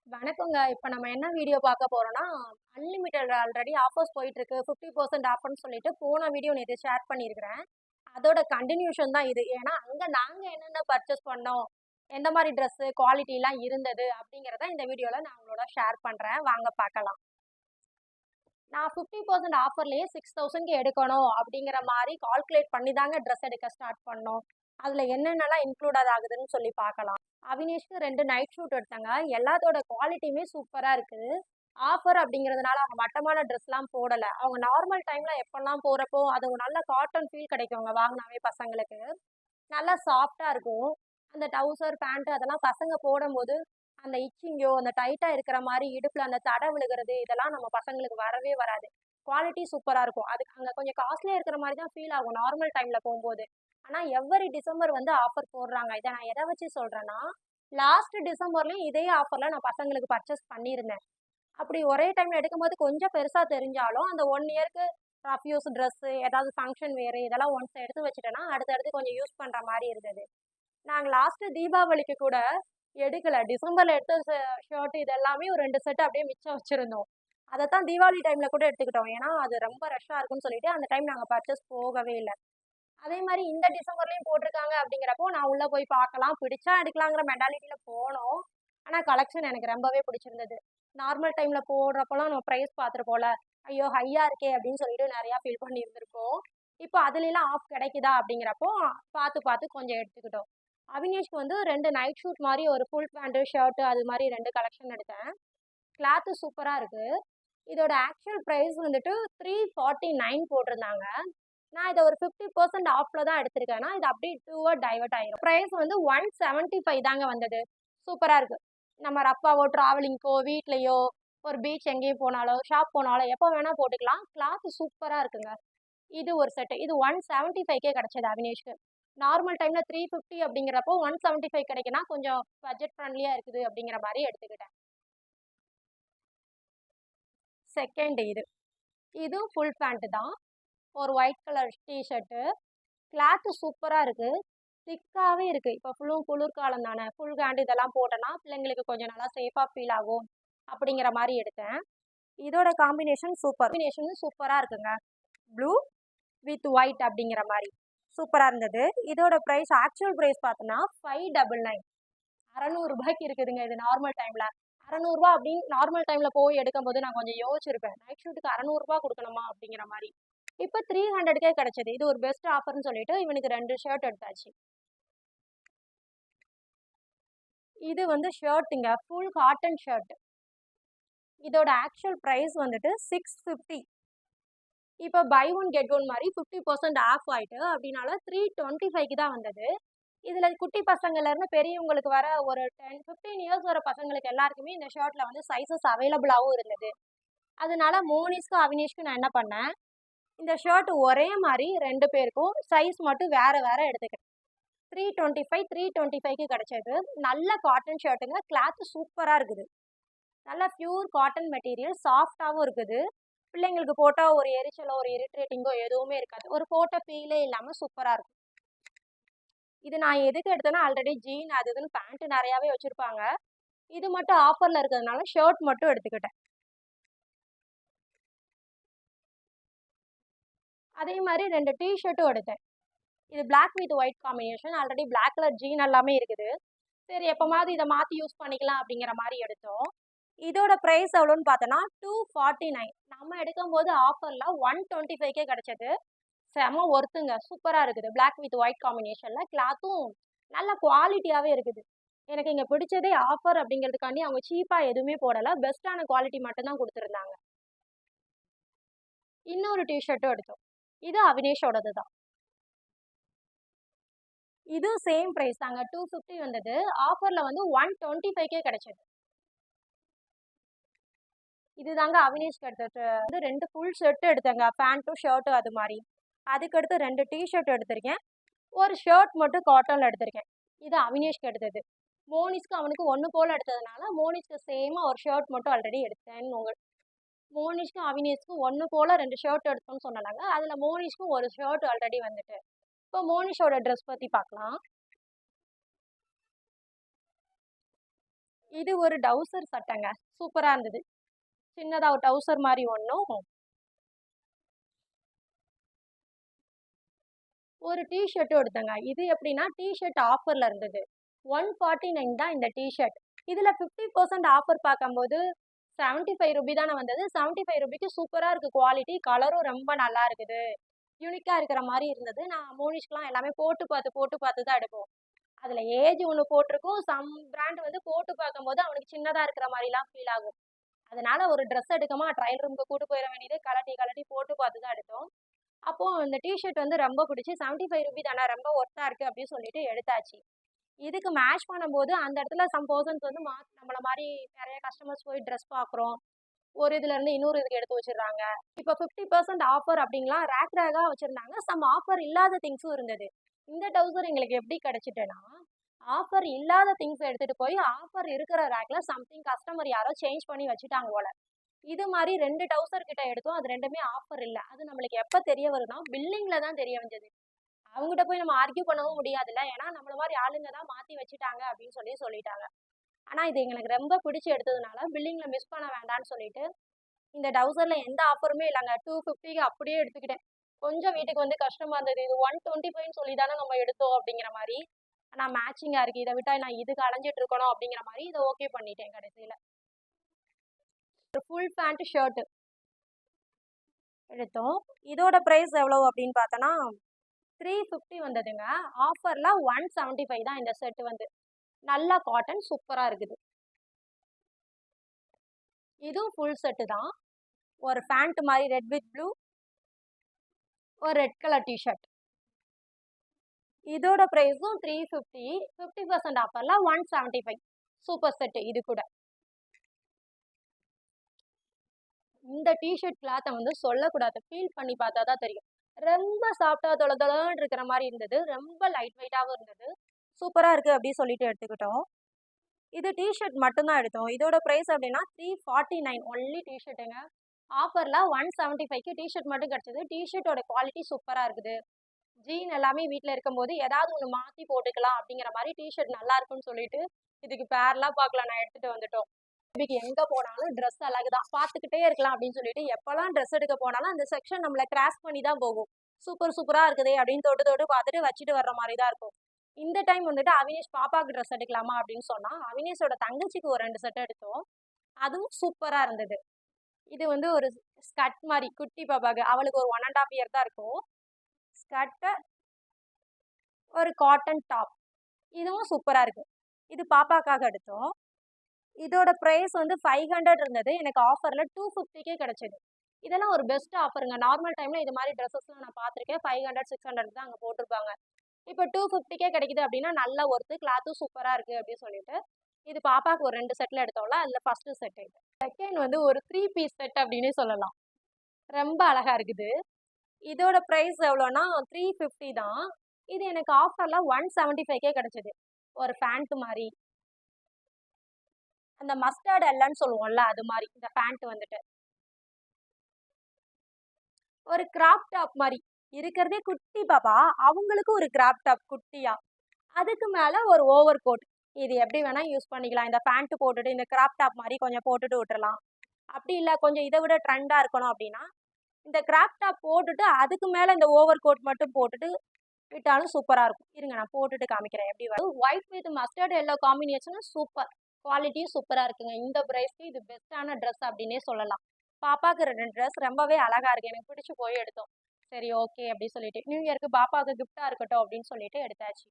வணக்கங்க. இப்ப நம்ம என்ன வீடியோ பார்க்க போறோம்னா, அன்லிமிட்டட் ஆல்ரெடி ஆஃபர்ஸ் போயிட்டுருக்கு. 50% ஆஃபர்ன்னு சொல்லிட்டு போன வீடியோ நேத்து ஷேர் பண்ணியிருக்கிறேன். அதோட கன்டினியூஷன் தான் இது. ஏன்னா, அங்க நாங்க என்னென்ன பர்ச்சேஸ் பண்ணோம், எந்த மாரி ட்ரெஸ்ஸு, குவாலிட்டிலாம் இருந்தது அப்படிங்கிறத இந்த வீடியோல நான் உங்களோட ஷேர் பண்றேன். வாங்க பார்க்கலாம். நான் 50% ஆஃபர்லயே 6000க்கு எடுக்கணும் அப்படிங்கிற மாரி கால்குலேட் பண்ணி தாங்க ட்ரெஸ் எடுக்க ஸ்டார்ட் பண்ணோம். அதுல என்னென்னலாம் இன்க்ளூடட் ஆகுதுன்னு சொல்லி பார்க்கலாம். அவினேஷ்க்கு 2 நைட் ஷூட் எடுத்தேங்க. எல்லாத்தோட குவாலிட்டியுமே சூப்பரா இருக்குது. ஆஃபர் அப்படிங்கிறதுனால அவங்க மட்டமான ட்ரெஸ்லாம் போடல. அவங்க நார்மல் டைம்ல எப்பலாம் போறப்போ, அது ஒரு நல்ல காட்டன் ஃபீல் கிடைக்குங்க வாங்குனாவே பசங்களுக்கு. நல்லா சாஃப்ட்டா இருக்கும். அந்த டவுசர், பேண்ட் அதெல்லாம் பசங்க போடும்போது, அந்த இச்சிங்கோ, அந்த டைட்டா இருக்கிற மாரி இடுப்புல அந்த தடை விழுகுறது, இதெல்லாம் நம்ம பசங்களுக்கு வரவே வராது. குவாலிட்டி சூப்பரா இருக்கும். அதுக்கு அங்க கொஞ்சம் காஸ்ட்லியா இருக்கிற மாரி தான் ஃபீல் ஆகும் நார்மல் டைம்ல போம்போது. ஆனா எவ்வரி டிசம்பர் வந்து ஆஃபர் போடுறாங்க. இத நான் எத வச்சு சொல்றேன்னா, லாஸ்ட் டிசம்பர்லயும் இதே ஆஃபர்ல நான் பசங்களுக்கு பர்ச்சேஸ் பண்ணியிருந்தேன். அப்படி ஒரே டைம்ல எடுக்கும்போது கொஞ்சம் பெருசா தெரிஞ்சாலும், அந்த 1 இயர்க்கு ரஃப் யூஸ் ட்ரெஸ்ஸு, ஏதாவது ஃபங்ஷன் வேறு இதெல்லாம் ஒன்ஸ் எடுத்து வச்சுட்டேன்னா, அடுத்தடுத்து கொஞ்சம் யூஸ் பண்ற மாரி இருந்தது. நாங்க லாஸ்ட் தீபாவளிக்கு கூட எடுக்கல. டிசம்பர்ல எடுத்த ஷர்ட் இது எல்லாமே ஒரு 2 செட் அப்படியே மிச்சம் வச்சிருந்தோம். அதத்தான் தீபாவளி டைம்ல கூட எடுத்துக்கிட்டோம். ஏன்னா, அது ரொம்ப ரஷ்ஷா இருக்கும்னு சொல்லிட்டு அந்த டைம் நாங்க பர்ச்சேஸ் போகவே இல்ல. அதே மாரி இந்த டிசம்பர்லயும் போட்டிருக்காங்க அப்படிங்கிறப்போ, நான் உள்ள போய் பார்க்கலாம், பிடிச்சா எடுக்கலாங்கிற மென்டாலிட்டில போனோம். ஆனா கலெக்ஷன் எனக்கு ரொம்பவே பிடிச்சிருந்தது. நார்மல் டைம்ல போடுறப்போலாம் நம்ம பிரைஸ் பார்த்துருப்போம்ல. ஐயோ! ஹையா இருக்கே அப்படின்னு சொல்லிட்டு நெறையா ஃபீல் பண்ணியிருந்திருப்போம். இப்போ அதுலலாம் ஆஃப் கிடைக்குதா அப்படிங்கிறப்போ, பார்த்து பார்த்து கொஞ்சம் எடுத்துக்கிட்டோம். அவினேஷ்க்கு வந்து 2 நைட் ஷூட் மாரி ஒரு ஃபுல் பேண்ட், ஷர்ட் அது மாரி 2 கலெக்ஷன் எடுத்தேன். கிளாத்து சூப்பரா இருக்கு. இதோட ஆக்சுவல் பிரைஸ் வந்துட்டு 349 போட்டிருந்தாங்க. நான் இத ஒரு 50% ஆஃப்ல தான் எடுத்திருக்கேன்னா, இது அப்படியே 2வா டைவர்ட் ஆயிரும். பிரைஸ் வந்து 175 தாங்க வந்தது. சூப்பரா இருக்கு. நம்ம ரஃப்பாவோ, டிராவலிங்க்கோ, வீட்லயோ, ஒரு பீச் எங்கேயும் போனாலோ, ஷாப் போனாலோ எப்போ வேணா போட்டுக்கலாம். கிளாத் சூப்பரா இருக்குங்க. இது ஒரு செட். இது 175க்கே கிடைச்சது அவினேஷ்க்கு. நார்மல் டைம்ல 350 அப்படிங்கிறப்போ 175 கிடைக்குன்னா, கொஞ்சம் பட்ஜெட் ஃப்ரெண்ட்லியா இருக்குது அப்படிங்கிற மாரி எடுத்துக்கிட்டேன். செகண்ட் இது. இதுவும் ஃபுல் பேண்ட் தான். ஒரு white colour T shirt. Cloth சூப்பரா இருக்கு. திக்காவே இருக்கு. இப்ப ஃபுல்லும் குளிர்காலம் தானே. ஃபுல் ஹேண்ட் இதெல்லாம் போட்டோன்னா, பிள்ளைங்களுக்கு கொஞ்சம் நல்லா சேஃபா ஃபீல் ஆகும். அப்படிங்கிற மாரி எடுத்தேன். இதோட காம்பினேஷன் சூப்பர். காம்பினேஷனும் சூப்பரா இருக்குங்க. ப்ளூ வித் ஒயிட் அப்படிங்கிற மாரி. சூப்பரா இருந்தது. இதோட பிரைஸ் ஆக்சுவல் பிரைஸ் பார்த்தோன்னா, 599 ரூ. 600 இருக்குதுங்க இது நார்மல் டைம்ல. ரூ. 600 அப்படின்னு நார்மல் டைம்ல போய் எடுக்கும்போது நான் கொஞ்சம் யோசிச்சிருப்பேன். நைட் ஷூட்டுக்கு ரூ. 600 குடுக்கணுமா? அப்படிங்கிற மாரி. இப்ப 300க்கே கிடைச்சது. இது ஒரு பெஸ்ட் ஆஃபர்ன்னு சொல்லிட்டு இவனுக்கு 2 ஷர்ட் எடுத்தாச்சு. இது வந்து ஷர்ட்டுங்க. Full cotton shirt. இதோட ஆக்சுவல் பிரைஸ் வந்துட்டு 650. இப்ப பை ஒன் கெட் ஒன் மாரி 50% ஆஃப் ஆயிட்டு அப்படினால 325க்கு தான் வந்தது. இதுல குட்டி பசங்கள்ல இருந்து பெரியவங்களுக்கு வர ஒரு 10, 15 இயர்ஸ் வர பசங்களுக்கு எல்லாருக்குமே இந்த ஷர்ட்ல வந்து சைஸஸ் அவைலபிளாவும் இருந்தது. அதனால மோனிஷ்க்கும், அவினேஷ்க்கும் நான் என்ன பண்ணேன், இந்த ஷர்ட் ஒரே மாரி 2 பேருக்கும் சைஸ் மட்டும் வேற வேற எடுத்துக்கிட்டேன். 325, 325க்கு கிடைச்சது. நல்ல காட்டன் ஷர்ட்டுங்க. கிளாத் சூப்பரா இருக்குது. நல்ல பியூர் காட்டன் மெட்டீரியல். சாஃப்ட்டாவும் இருக்குது. பிள்ளைங்களுக்கு போட்டா ஒரு எரிச்சலோ, ஒரு இரிட்டேட்டிங்கோ எதுவுமே இருக்காது. ஒரு போட்ட ஃபீலே இல்லாம சூப்பரா இருக்கும். இது நான் எதுக்கு எடுத்தேன்னா, ஆல்ரெடி ஜீன் அது இதுன்னு பேண்ட் நெறையாவே வச்சிருப்பாங்க. இது மட்டும் ஆஃபர்ல இருக்கிறதுனால ஷர்ட் மட்டும் எடுத்துக்கிட்டேன். அதே மாரி 2 டீ ஷர்ட்டும் எடுத்தேன். இது black with white combination. Already black colour jean எல்லாமே இருக்குது. சரி எப்பமாவது இத மாத்தி யூஸ் பண்ணிக்கலாம் அப்படிங்கிற மாரி எடுத்தோம். இதோட பிரைஸ் எவ்வளோன்னு பார்த்தோன்னா, 249. நம்ம எடுக்கும்போது ஆஃபர்ல 125க்கே கிடைச்சது. செம ஒர்த்துங்க. சூப்பரா இருக்குது. பிளாக் வித் ஒயிட் காம்பினேஷன்ல. கிளாத்தும் நல்ல குவாலிட்டியாவே இருக்குது. எனக்கு இங்க பிடிச்சதே ஆஃபர் அப்படிங்கிறதுக்காண்டி அவங்க சீப்பா எதுவுமே போடல. பெஸ்ட்டான குவாலிட்டி மட்டும் தான் குடுத்துருந்தாங்க. இன்னொரு டீ ஷர்ட்டும் எடுத்தோம். இது அவினேஷோடது தான். இது சேம் பிரைஸ் தாங்க. 250 வந்தது. ஆஃபர்ல வந்து 125க்கே கிடைச்சது. இதுதாங்க அவினேஷ்க்கு எடுத்தது. வந்து 2 ஃபுல் செட் எடுத்தேங்க. பேண்ட்டும், ஷர்ட்டும் அது மாரி. அதுக்கடுத்து 2 டீ ஷர்ட் எடுத்திருக்கேன். ஒரு ஷர்ட் மட்டும் காட்டன்ல எடுத்திருக்கேன். இது அவினேஷ்க்கு எடுத்தது. மோனிஷ்க்கு அவனுக்கு 1 போல எடுத்ததுனால, மோனிஷ்க்கு சேமா ஒரு ஷர்ட் மட்டும் ஆல்ரெடி எடுத்தேன். மோனிஷ்க்கும் அவினேஷ்க்கும் 1 போல 2 ஷர்ட் எடுத்தோம்னு சொன்னேன்லங்க. அதுல மோனிஷ்க்கும் ஒரு ஷர்ட் ஆல்ரெடி வந்துட்டு. இப்போ மோனிஷோட ட்ரெஸ் பத்தி பார்க்கலாம். இது ஒரு டவுசர் சட்டைங்க. சூப்பரா இருந்தது. சின்னதா ஒரு டவுசர் மாரி ஒண்ணும், ஒரு டீ ஷர்ட்டும் எடுத்தேங்க. இது எப்படின்னா, டீ ஷர்ட் ஆஃபர்ல இருந்தது. 149 தான் இந்த டீ ஷர்ட். இதுல 50% ஆஃபர் பார்க்கும்போது ரூ. 75 தானே வந்தது. ரூ. 75க்கு சூப்பரா இருக்கு குவாலிட்டி. கலரும் ரொம்ப நல்லா இருக்குது. யூனிக்கா இருக்கிற மாரி இருந்தது. நான் மோனிஷ்க்குலாம் எல்லாமே போட்டு பார்த்து தான் எடுப்போம். அதுல ஏஜ் ஒண்ணு போட்டிருக்கும். சம் பிராண்ட் வந்து போட்டு பார்க்கும்போது அவனுக்கு சின்னதா இருக்கிற மாரிலாம் ஃபீல் ஆகும். அதனால ஒரு ட்ரெஸ் எடுக்கமா ட்ரையல் ரூம்க்கு கூட்டு போயிற வேண்டியது. கழட்டி கழட்டி போட்டு பார்த்து தான் எடுத்தோம். அப்போ இந்த டீ ஷர்ட் வந்து ரொம்ப பிடிச்சு ரூ. 75 தானே ரொம்ப ஒர்த்தா இருக்கு அப்படின்னு சொல்லிட்டு எடுத்தாச்சு. இதுக்கு மேட்ச் பண்ணும்போது அந்த இடத்துல சம் பெர்சன்ஸ் வந்து நம்மள மாரி நெறைய கஸ்டமர்ஸ் போய் ட்ரெஸ் பார்க்குறோம். ஒரு இதுல இருந்து இன்னொரு இதுக்கு எடுத்து வச்சிடுறாங்க. இப்ப 50% ஆஃபர் அப்படின்லாம் ரேக் ரேக்கா வச்சிருந்தாங்க. சம் ஆஃபர் இல்லாத திங்ஸும் இருந்தது. இந்த டவுசர் எங்களுக்கு எப்படி கிடைச்சிட்டுன்னா, ஆஃபர் இல்லாத திங்ஸ் எடுத்துட்டு போய் ஆஃபர் இருக்கிற ரேக்ல சம்திங் கஸ்டமர் யாரோ சேஞ்ச் பண்ணி வச்சுட்டாங்க போல. இது மாரி 2 டவுசர் கிட்ட எடுத்தோம். அது 2மே ஆஃபர் இல்ல. அது நம்மளுக்கு எப்ப தெரிய வரும்னா, பில்லிங்ல தான் தெரிய வந்தது. அவங்ககிட்ட போய் நம்ம ஆர்க்யூ பண்ணவும் முடியாதுல்ல. ஏன்னா நம்மள மாரி ஆளுங்க தான் மாத்தி வச்சுட்டாங்க அப்படின்னு சொல்லிட்டாங்க. ஆனா இது எங்களுக்கு ரொம்ப பிடிச்சு எடுத்ததுனால பில்லிங்ல மிஸ் பண்ண வேண்டாம்னு சொல்லிட்டு இந்த டவுசர்ல எந்த ஆஃபருமே இல்லங்க. 250க்கு அப்படியே எடுத்துக்கிட்டேன். கொஞ்சம் வீட்டுக்கு வந்து கஷ்டமா இருந்தது. இது 125ன்னு சொல்லி தானே நம்ம எடுத்தோம் அப்படிங்கிற மாரி. ஆனா மேட்சிங்கா இருக்கு. இத விட்டா நான் இதுக்கு அலைஞ்சிட்டு இருக்கணும் அப்படிங்கிற மாரி இத ஓகே பண்ணிட்டேன் கடைசியில. ஒரு ஃபுல் பேண்ட் ஷர்ட் எடுத்தோம். இதோட பிரைஸ் எவ்வளவு அப்படின்னு பார்த்தோன்னா, 350 வந்ததுங்க. ஆஃபர்ல 175 தான் இந்த செட் வந்து. நல்லா காட்டன் சூப்பரா இருக்குது. இதுவும் ஃபுல் செட் தான். ஒரு பேண்ட் மாரி ரெட் வித் ப்ளூ, ஒரு ரெட் கலர் டீ ஷர்ட். இதோட பிரைஸும் 350. 50% ஆஃபர்ல 175. சூப்பர் செட் இது கூட. இந்த டீ ஷர்ட் கிளாத்தை வந்து சொல்லக்கூடாது. ஃபீல் பண்ணி பார்த்தா தான் தெரியும். ரொம்ப சாஃப்டா தொல தொலன்னு இருக்கிற மாரி இருந்தது. ரொம்ப லைட் வெயிட்டாவும் இருந்தது. சூப்பரா இருக்கு அப்படின்னு சொல்லிட்டு எடுத்துக்கிட்டோம். இது டீ ஷர்ட் மட்டும் தான் எடுத்தோம். இதோட பிரைஸ் அப்படின்னா 349 ஒன்லி டீ ஷர்ட்டுங்க. ஆஃபர்ல 175க்கு டீ ஷர்ட் மட்டும் கிடைச்சது. டீ ஷர்ட்டோட குவாலிட்டி சூப்பரா இருக்குது. ஜீன் எல்லாமே வீட்ல இருக்கும்போது ஏதாவது ஒண்ணு மாத்தி போட்டுக்கலாம் அப்படிங்கிற மாரி டீ ஷர்ட் நல்லா இருக்குன்னு சொல்லிட்டு, இதுக்கு பேர்லாம் பார்க்கல நான் எடுத்துட்டு வந்துட்டோம். பேபிக்கு எங்க போனாலும் ட்ரெஸ் அழகுதான். பார்த்துக்கிட்டே இருக்கலாம் அப்படின்னு சொல்லிட்டு, எப்பலாம் ட்ரெஸ் எடுக்க போனாலும் அந்த செக்ஷன் நம்மள கிராஸ் பண்ணி தான் போகும். சூப்பரா இருக்குதே அப்படின்னு தொட்டு தொட்டு பார்த்துட்டு வச்சுட்டு வர்ற மாரி தான் இருக்கும். இந்த டைம் வந்துட்டு அவினேஷ் பாப்பாக்கு ட்ரெஸ் எடுக்கலாமா அப்படின்னு சொன்னா, அவினேஷோட தங்கச்சிக்கு ஒரு 2 செட் எடுத்தோம். அதுவும் சூப்பரா இருந்தது. இது வந்து ஒரு ஸ்கர்ட் மாரி குட்டி பாப்பாக்கு. அவளுக்கு ஒரு 1 1/2 இயர் தான் இருக்கும். ஸ்கர்ட் ஒரு காட்டன் டாப். இதுவும் சூப்பரா இருக்கு. இது பாப்பாக்காக எடுத்தோம். இதோட பிரைஸ் வந்து 500 இருந்தது. எனக்கு ஆஃபர்ல 250க்கே கிடைச்சது. இதெல்லாம் ஒரு பெஸ்ட் ஆஃபருங்க. நார்மல் டைம்ல இது மாரி ட்ரெஸஸ்லாம் நான் பார்த்துருக்கேன். 500, 600 தான் அங்க போட்டிருப்பாங்க. இப்ப 250க்கே கிடைக்குது அப்படின்னா நல்ல ஒர்த்து. கிளாத்தும் சூப்பரா இருக்கு அப்படின்னு சொல்லிட்டு, இது பாப்பாக்கு ஒரு 2 செட்ல எடுத்தோம்ல, அதுல ஃபர்ஸ்ட் செட் இது. செகண்ட் வந்து ஒரு 3 பீஸ் செட் அப்படின்னே சொல்லலாம். ரொம்ப அழகா இருக்குது. இதோட பிரைஸ் எவ்வளோன்னா 350 தான். இது எனக்கு ஆஃபர்ல 175க்கே கிடைச்சது. ஒரு ஃபேண்ட் மாரி. அந்த மஸ்டர்ட் எல்லன்னு சொல்லுவோம்ல, அது மாரி இந்த பேண்ட் வந்துட்டு. ஒரு கிராப் டாப் மாரி. இருக்கிறதே குட்டி பாப்பா. அவங்களுக்கு ஒரு கிராப் டாப் குட்டியா. அதுக்கு மேல ஒரு ஓவர் கோட். இது எப்படி வேணா யூஸ் பண்ணிக்கலாம். இந்த பேண்ட் போட்டுட்டு இந்த கிராப் டாப் மாரி கொஞ்சம் போட்டுட்டு விட்டுறலாம். அப்படி இல்ல கொஞ்சம் இத விட ட்ரெண்டா இருக்கணும் அப்படின்னா, இந்த கிராப் டாப் போட்டுட்டு அதுக்கு மேல இந்த ஓவர் கோட் மட்டும் போட்டுட்டு விட்டாலும் சூப்பரா இருக்கும். இருங்க நான் போட்டுட்டு காமிக்கிறேன் எப்படி வரும். White with mustard yellow combination super. குவாலிட்டியும் சூப்பரா இருக்குங்க. இந்த பிரைஸ்க்கு இது பெஸ்ட்டான ட்ரெஸ் அப்படின்னே சொல்லலாம். பாப்பாக்கு 2 ட்ரெஸ் ரொம்பவே அழகா இருக்கு. எனக்கு பிடிச்சு போய் எடுத்தோம். சரி ஓகே அப்படின்னு சொல்லிட்டு நியூ இயர்க்கு பாப்பாவுக்கு கிஃப்ட்டா இருக்கட்டும் அப்படின்னு சொல்லிட்டு எடுத்தாச்சு.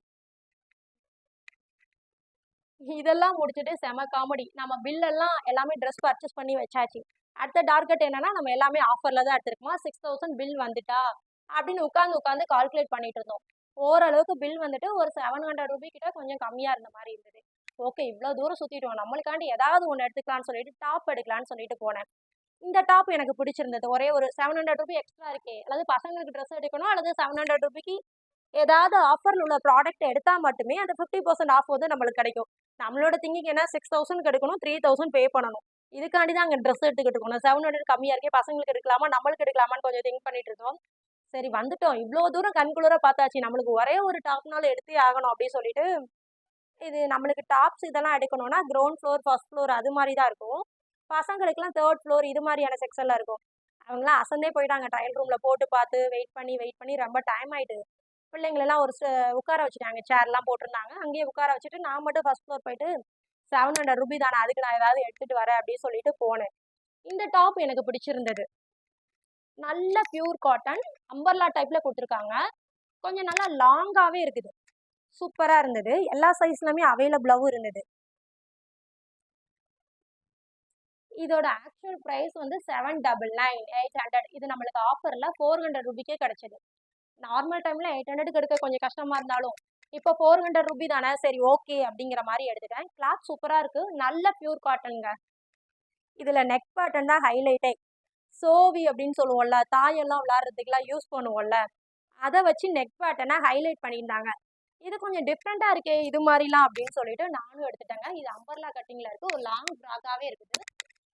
இதெல்லாம் முடிச்சுட்டு செம காமெடி. நம்ம பில் எல்லாம் எல்லாமே ட்ரெஸ் பர்ச்சேஸ் பண்ணி வச்சாச்சு. அடுத்த டார்கெட் என்னன்னா நம்ம எல்லாமே ஆஃபர்ல தான் எடுத்திருக்கோமா 6000 பில் வந்துட்டா அப்படின்னு உட்காந்து கால்குலேட் பண்ணிட்டு இருந்தோம். ஓரளவுக்கு பில் வந்துட்டு ஒரு 700 கிட்ட கொஞ்சம் கம்மியா இருந்த மாதிரி இருந்தது. ஓகே இவ்வளோ தூரம் சுத்திட்டோம். நம்மளுக்காண்டி ஏதாவது ஒன்று எடுத்துக்கலாம்னு சொல்லிட்டு டாப் எடுக்கலாம்னு சொல்லிட்டு போனேன். இந்த டாப் எனக்கு பிடிச்சிருந்தது. ஒரே ஒரு 700 எக்ஸ்ட்ரா இருக்கே. அல்லது பசங்களுக்கு ட்ரெஸ் எடுக்கணும் அல்லது 700 ஏதாவது ஆஃபர்ல உள்ள ப்ராடக்ட் எடுத்தா மட்டுமே அந்த 50% ஆஃப் வந்து நம்மளுக்கு கிடைக்கும். நம்மளோட திங்கிங் என்ன 6000க்கு எடுக்கணும் 3000 பே பண்ணணும். இதுக்காண்டி தான் அங்க ட்ரெஸ் எடுத்துக்கிட்டு இருக்கணும். 700 கம்மியா இருக்கே பசங்களுக்கு எடுக்கலாமா நம்மளுக்கு எடுக்கலாமான்னு கொஞ்சம் திங்க் பண்ணிட்டு இருந்தோம். சரி வந்துட்டோம். இவ்வளோ தூரம் கண்குளிர பார்த்தாச்சு. நம்மளுக்கு ஒரே ஒரு டாப்னால எடுத்தே ஆகணும் அப்படின்னு சொல்லிட்டு இது நம்மளுக்கு டாப்ஸ் இதெல்லாம் எடுக்கணும்னா கிரவுண்ட் ஃப்ளோர், ஃபர்ஸ்ட் ஃப்ளோர் அது மாதிரி தான் இருக்கும். பசங்களுக்குலாம் தேர்ட் ஃப்ளோர் இது மாதிரியான செக்ஷன்ல இருக்கும். அவங்களாம் அசந்தே போயிட்டாங்க. ட்ரையல் ரூம்ல போட்டு பார்த்து வெயிட் பண்ணி ரொம்ப டைம் ஆயிட்டு. பிள்ளைங்களெல்லாம் ஒரு உட்கார வச்சுட்டாங்க. சேர்லாம் போட்டிருந்தாங்க. அங்கேயே உட்கார வச்சுட்டு நான் மட்டும் ஃபர்ஸ்ட் ஃப்ளோர் போயிட்டு ₹700 தானே, அதுக்கு நான் ஏதாவது எடுத்துட்டு வரேன் அப்படின்னு சொல்லிட்டு போனேன். இந்த டாப் எனக்கு பிடிச்சிருந்தது. நல்ல பியூர் காட்டன் அம்பர்லா டைப்ல கொடுத்துருக்காங்க. கொஞ்சம் நல்லா லாங்காவே இருக்குது. சூப்பரா இருந்தது. எல்லா சைஸ்லயுமே அவைலபிளாவும் இருந்தது. இதோட ஆக்சுவல் பிரைஸ் வந்து 799 800. இது நம்மளுக்கு ஆஃபர்ல ₹400 கிடைச்சது. நார்மல் டைம்ல 800 எடுக்க கொஞ்சம் கஷ்டமா இருந்தாலும் இப்போ ₹400 தானே, சரி ஓகே அப்படிங்கிற மாதிரி எடுத்துட்டேன். கிளாத் சூப்பரா இருக்கு. நல்ல பியூர் காட்டனுங்க. இதுல நெக் பேட்டர்ன் தான் ஹைலைட்டே. சோவி அப்படின்னு சொல்லுவோம்ல, தாயெல்லாம் விளையாடுறதுக்குலாம் யூஸ் பண்ணுவோம்ல, அதை வச்சு நெக் பேட்டர்னை ஹைலைட் பண்ணியிருந்தாங்க. இது கொஞ்சம் டிஃப்ரெண்டா இருக்கே இது மாதிரிலாம் அப்படின்னு சொல்லிட்டு நானும் எடுத்துட்டேங்க. இது அம்பர்லா கட்டிங்ல இருக்கு. ஒரு லாங் ஃப்ராக்காவே இருக்குது.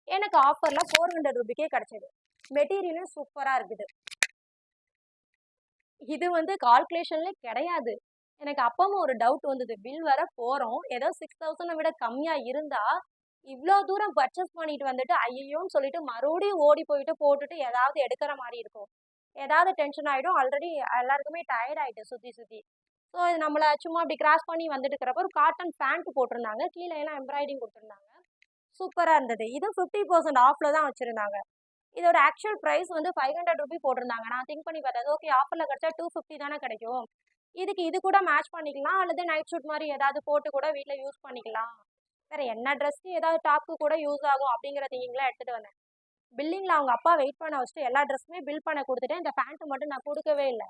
எனக்கு ஆஃபர்ல ₹400 கிடைச்சது. மெட்டீரியலும் சூப்பரா இருக்குது. இது வந்து கால்குலேஷன்ல கிடையாது. எனக்கு அப்பவும் ஒரு டவுட் வந்தது. பில் வர போறோம். ஏதோ 6000 விட கம்மியா இருந்தா இவ்வளோ தூரம் பர்ச்சேஸ் பண்ணிட்டு வந்துட்டு ஐயையோன்னு சொல்லிட்டு மறுபடியும் ஓடி போயிட்டு போட்டுட்டு ஏதாவது எடுக்கிற மாதிரி இருக்கும். ஏதாவது டென்ஷன் ஆயிடும். ஆல்ரெடி எல்லாருக்குமே டயர்ட் ஆயிட்டு சுத்தி சுத்தி. ஸோ இது நம்மள சும்மா அப்படி கிராஸ் பண்ணி வந்துட்டு இருக்கிறப்ப ஒரு காட்டன் பேண்ட் போட்டிருந்தாங்க. கீழே எல்லாம் எம்ப்ராய்டிங் கொடுத்துருந்தாங்க. சூப்பரா இருந்தது. இது 50% ஆஃப்ல தான் வச்சிருந்தாங்க. இதோட ஆக்சுவல் பிரைஸ் வந்து ₹500 போட்டிருந்தாங்க. நான் திங்க் பண்ணி பார்த்தேன். ஓகே ஆஃபர்ல கிடைச்சா 250 தானே கிடைக்கும். இதுக்கு இது கூட மேட்ச் பண்ணிக்கலாம். அல்லது நைட் ஷூட் மாதிரி ஏதாவது போட்டு கூட வீட்டில் யூஸ் பண்ணிக்கலாம். வேற என்ன ட்ரெஸ்க்கு ஏதாவது டாப்க்கு கூட யூஸ் ஆகும் அப்படிங்கிற திங்கிங்லாம் எடுத்துட்டு வந்தேன். பில்லிங்ல அவங்க அப்பா வெயிட் பண்ண வச்சுட்டு எல்லா ட்ரெஸ்ஸுமே பில் பண்ண கொடுத்துட்டேன். இந்த பேண்ட் மட்டும் நான் கொடுக்கவே இல்லை.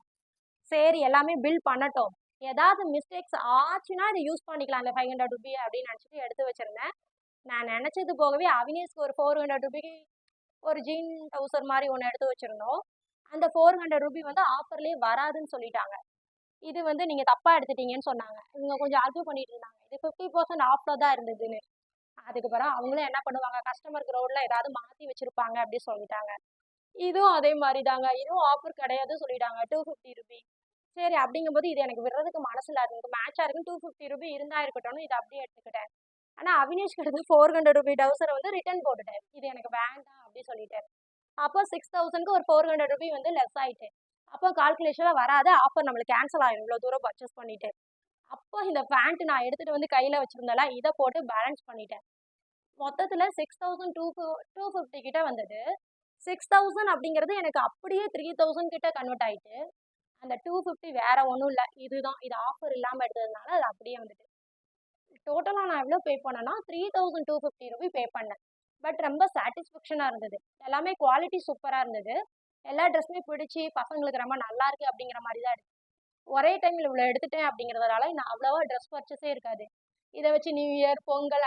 சரி எல்லாமே பில் பண்ணட்டும். ஏதாவது மிஸ்டேக்ஸ் ஆச்சுன்னா இதை யூஸ் பண்ணிக்கலாம் அந்த ₹500 அப்படின்னு நினச்சிட்டு எடுத்து வச்சிருந்தேன். நான் நினச்சது போகவே அவினேஷ்க்கு ஒரு ₹400 ஒரு ஜீன் டவுசர் மாதிரி ஒன்று எடுத்து வச்சிருந்தோம். அந்த ₹400 வந்து ஆஃபர்லேயே வராதுன்னு சொல்லிட்டாங்க. இது வந்து நீங்கள் தப்பாக எடுத்துட்டீங்கன்னு சொன்னாங்க. இவங்க கொஞ்சம் ஆர்கியூ பண்ணிட்டு இருந்தாங்க. இது 50% ஆஃப்ல தான் இருந்ததுன்னு. அதுக்கு பிறகு அவங்களும் என்ன பண்ணுவாங்க, கஸ்டமர் க்ரௌட்ல ஏதாவது மாற்றி வச்சிருப்பாங்க அப்படி சொல்லிட்டாங்க. இதுவும் அதே மாதிரி தாங்க. இதுவும் ஆஃபர் கிடையாது சொல்லிட்டாங்க. ₹250. சரி அப்படிங்கும்போது இது எனக்கு விடுறதுக்கு மனசு இல்லை. அதுக்கு மேட்சாக இருக்குன்னு ₹250 இருந்தா இருக்கட்டும்னு இதை அப்படியே எடுத்துக்கிட்டேன். ஆனால் அவினேஷ்க்கு எடுத்து ₹400 டவுசரை வந்து ரிட்டர்ன் போட்டுட்டேன். இது எனக்கு வேண்டாம் அப்படின்னு சொல்லிட்டேன். அப்போ 6000க்கு ஒரு ₹400 வந்து லெஸ் ஆயிட்டு. அப்போ கால்குலேஷனாக வராது. ஆஃபர் நம்மளுக்கு கேன்சல் ஆயிடும் இவ்வளோ தூரம் பர்ச்சேஸ் பண்ணிட்டு. அப்போ இந்த பேண்ட் நான் எடுத்துட்டு வந்து கையில் வச்சிருந்தேன்ல, இதை போட்டு பேலன்ஸ் பண்ணிட்டேன். மொத்தத்தில் 6250 கிட்ட வந்தது. 6000 அப்படிங்கிறது எனக்கு அப்படியே 3000 கிட்ட கன்வெர்ட் ஆயிட்டு. அந்த 250 வேற ஒன்றும் இல்லை, இதுதான். இது ஆஃபர் இல்லாமல் எடுத்ததுனால அது அப்படியே வந்துட்டு. டோட்டலாக நான் எவ்வளோ பே பண்ணேன்னா ₹3250 பே பண்ணேன். பட் ரொம்ப சாட்டிஸ்ஃபேக்ஷனாக இருந்தது. எல்லாமே குவாலிட்டி சூப்பராக இருந்தது. எல்லா ட்ரெஸ்ஸுமே பிடிச்சி பசங்களுக்கு ரொம்ப நல்லா இருக்கு அப்படிங்கிற மாதிரி தான் எடுத்தேன். ஒரே டைமில் இவ்வளோ எடுத்துட்டேன் அப்படிங்கிறதுனால நான் அவ்வளோவா ட்ரெஸ் பர்ச்சேஸே இருக்காது. இதை வச்சு நியூ இயர், பொங்கல்,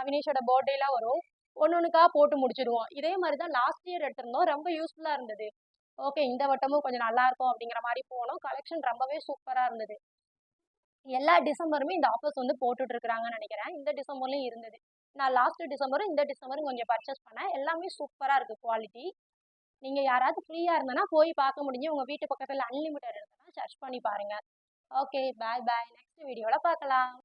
வினேஷோட பர்த்டேலாம் வரும். ஒன்னொன்னுக்கா போட்டு முடிச்சிடுவோம். இதே மாதிரி தான் லாஸ்ட் இயர் எடுத்திருந்தோம். ரொம்ப யூஸ்ஃபுல்லாக இருந்தது. ஓகே இந்த வட்டமும் கொஞ்சம் நல்லா இருக்கும் அப்படிங்கிற மாதிரி போனோம். கலெக்ஷன் ரொம்பவே சூப்பராக இருந்தது. எல்லா டிசம்பருமே இந்த ஆஃபர்ஸ் வந்து போட்டுட்டு இருக்கிறாங்கன்னு நினைக்கிறேன். இந்த டிசம்பர்லயும் இருந்தது. நான் லாஸ்ட் டிசம்பரும் இந்த டிசம்பரும் கொஞ்சம் பர்ச்சேஸ் பண்ணேன். எல்லாமே சூப்பரா இருக்கு குவாலிட்டி. நீங்க யாராவது ஃப்ரீயா இருந்தனா போய் பார்க்க முடியும். உங்க வீட்டு பக்கத்துல அன்லிமிட்டட் இருக்குன்னா சர்ச் பண்ணி பாருங்க. ஓகே பாய் பாய். நெக்ஸ்ட் வீடியோல பார்க்கலாம்.